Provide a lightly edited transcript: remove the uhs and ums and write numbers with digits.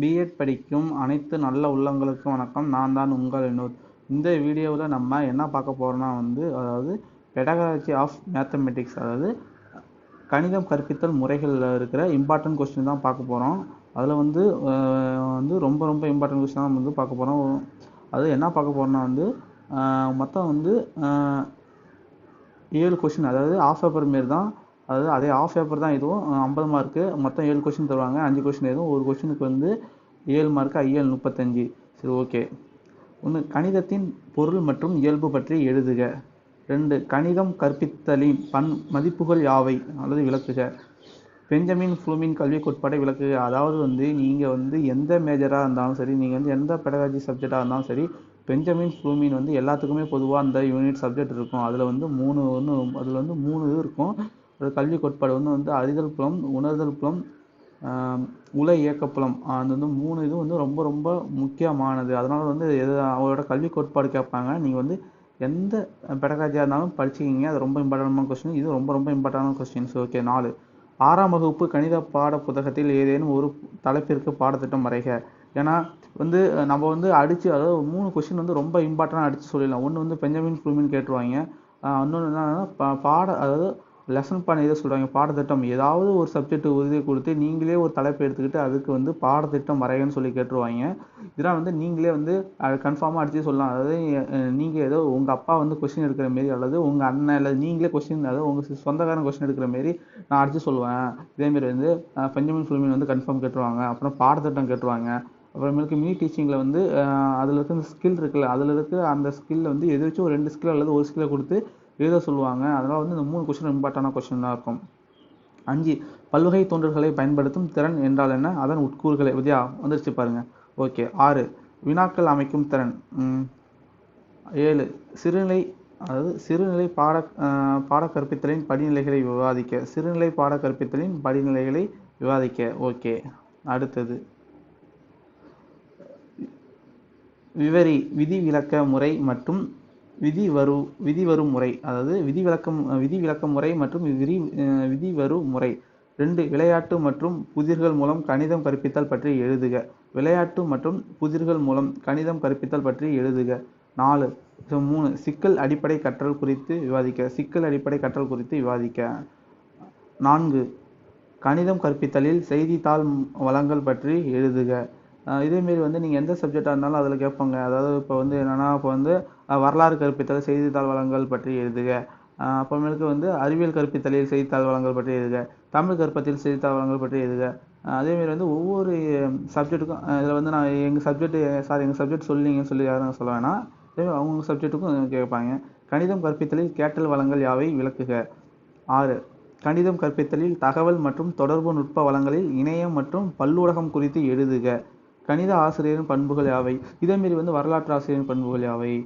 BEd படிக்கும் அனைத்து நல்ல உள்ளங்களுக்கும் வணக்கம். நான் தான் உங்கள் வினோத். இந்த வீடியோவில் நம்ம என்ன பார்க்க போகிறோம்னா அதாவது பெடகாலஜி ஆஃப் மேத்தமெட்டிக்ஸ், அதாவது கணிதம் கற்பித்தல் முறைகளில் இருக்கிற இம்பார்ட்டன்ட் கொஸ்டின் தான் பார்க்க போகிறோம். அதில் ரொம்ப ரொம்ப இம்பார்ட்டன்ட் கொஸ்டின் தான் பார்க்க போகிறோம். அது என்ன பார்க்க போகிறோம்னா மொத்தம் 7 கொஸ்டின், அதாவது ஆஃப் பேப்பர் மாரி தான். அதாவது அதே ஆஃப் பேப்பர் தான், இதுவும் 50 மார்க்கு. மொத்தம் 7 கொஸ்டின் தருவாங்க. 5 கொஸ்டின் எதுவும், ஒரு கொஸ்டினுக்கு 7 மார்க்கு, 7 35. சரி, ஓகே. 1. கணிதத்தின் பொருள் மற்றும் இயல்பு பற்றி எழுதுக. 2. கணிதம் கற்பித்தலின் மதிப்புகள் யாவை அல்லது விளக்குக. பெஞ்சமின் ப்ளூமின் கல்விக் கோட்பாட்டை விளக்குக. அதாவது நீங்கள் எந்த மேஜராக இருந்தாலும் சரி, நீங்கள் எந்த பெடகாலஜி சப்ஜெக்டாக இருந்தாலும் சரி, பெஞ்சமின் ப்ளூமின் எல்லாத்துக்குமே பொதுவாக அந்த யூனிட் சப்ஜெக்ட் இருக்கும். அதில் 3 இது இருக்கும். அது கல்வி கோட்பாடு அறிதல் புலம், உணர்தல் புலம், உல இயக்கப்புலம். அந்த 3 இது ரொம்ப ரொம்ப முக்கியமானது. அதனால் அவரோட கல்வி கோட்பாடு கேட்பாங்க. நீங்கள் எந்த பெடகாலஜியாக இருந்தாலும் படிச்சுக்கிங்க. அது ரொம்ப இம்பார்ட்டன்டான கொஸ்டின். இது ரொம்ப ரொம்ப இம்பார்ட்டன்டான கொஸ்டின்ஸ். ஓகே. 4. 6ஆம் வகுப்பு கணித பாட புத்தகத்தில் ஏதேனும் ஒரு தலைப்பிற்கு பாடத்திட்டம் வரைக. ஏன்னா நம்ம அடித்து, அதாவது 3 கொஸ்டின் ரொம்ப இம்பார்ட்டண்டாக அடித்து சொல்லிடலாம். ஒன்று பெஞ்சமின் ப்ளூமின் கேட்டுருவாங்க. இன்னொன்று என்னன்னா அதாவது லெசன் பிளான் எதை சொல்கிறாங்க, பாடத்திட்டம். ஏதாவது ஒரு சப்ஜெக்ட் உறுதி கொடுத்து நீங்களே ஒரு தலைப்பு எடுத்துக்கிட்டு அதுக்கு பாடத்திட்டம் வரைகன்னு சொல்லி கேட்டுருவாங்க. இதெல்லாம் நீங்களே அது கன்ஃபார்மாக அடித்து சொல்லலாம். அதாவது நீங்கள் ஏதோ உங்கள் அப்பா கொஸ்டின் எடுக்கிற மாரி, அல்லது உங்கள் அண்ணன், அல்லது நீங்களே கொஸ்டின், அதாவது உங்கள் சொந்தக்காரன் கொஸ்டின் எடுக்கிற மாரி நான் அடித்து சொல்லுவேன். இதேமாரி பெஞ்சமின் ப்ளூமின் கன்ஃபார்ம் கேட்டுருவாங்க. அப்புறம் பாடத்திட்டம் கேட்டுருவாங்க. அப்புறமேலுக்கு மினி டீச்சிங்கில் அதில் இருக்க ஸ்கில் இருக்குல்ல, அதில் இருக்க அந்த ஸ்கில்ல எதாச்சும் ஒரு 2 ஸ்கில் அல்லது ஒரு ஸ்கில்லை கொடுத்து எழுத சொல்லுவாங்க. அதனால் இந்த 3 கொஸ்டின் இம்பார்ட்டண்டான கொஸ்டின் தான் இருக்கும். 5. பல்வகை தோன்றல்களை பயன்படுத்தும் திறன் என்றால் என்ன, அதன் உட்கூறுகளை வந்துருச்சு பாருங்கள். ஓகே. 6. வினாக்கள் அமைக்கும் திறன். 7. சிறுநிலை பாட கற்பித்தலின் படிநிலைகளை விவாதிக்க. சிறுநிலை பாட கற்பித்தலின் படிநிலைகளை விவாதிக்க. ஓகே. அடுத்தது விவரி விதி விலக்க முறை மற்றும் விதி வரும் முறை. அதாவது விதி விலக்க முறை மற்றும் விதி வரும் முறை. 2. விளையாட்டு மற்றும் புதிர்கள் மூலம் கணிதம் கற்பித்தல் பற்றி எழுதுக. விளையாட்டு மற்றும் புதிர்கள் மூலம் கணிதம் கற்பித்தல் பற்றி எழுதுக. 4. 3. சிக்கல் அடிப்படை கற்றல் குறித்து விவாதிக்க. சிக்கல் அடிப்படை கற்றல் குறித்து விவாதிக்க. 4. கணிதம் கற்பித்தலில் செய்தித்தாள் வழங்கல் பற்றி எழுதுக. இதேமாரி நீங்கள் எந்த சப்ஜெக்டாக இருந்தாலும் அதில் கேட்பாங்க. அதாவது இப்போ என்னென்னா, இப்போ வரலாறு கற்பித்தல் செய்தித்தாள் வழங்கல் பற்றி எழுதுக. அப்புறமேலுக்கு அறிவியல் கற்பித்தலில் செய்தித்தாள் வழங்கல் பற்றி எழுதுக. தமிழ் கற்பித்தல் செய்தித்தாள் வழங்கல் பற்றி எழுதுக. அதேமாரி ஒவ்வொரு சப்ஜெக்ட்டுக்கும் இதில் நான் எங்கள் சப்ஜெக்ட் சொல்லிங்கன்னு சொல்லி யாரும் சொல்ல வேணாம். அதேமாதிரி அவங்க சப்ஜெக்ட்டுக்கும் கேட்பாங்க. கணிதம் கற்பித்தலில் கேட்டல் வளங்கள் யாவை விளக்குக. 6. கணிதம் கற்பித்தலில் தகவல் மற்றும் தொடர்பு நுட்ப வளங்களில் இணையம் மற்றும் பல்லூடகம் குறித்து எழுதுக. கணித ஆசிரியரின் பண்புகள் யாவை. இதேமாரி வரலாற்று ஆசிரியரின் பண்புகள் யாவை.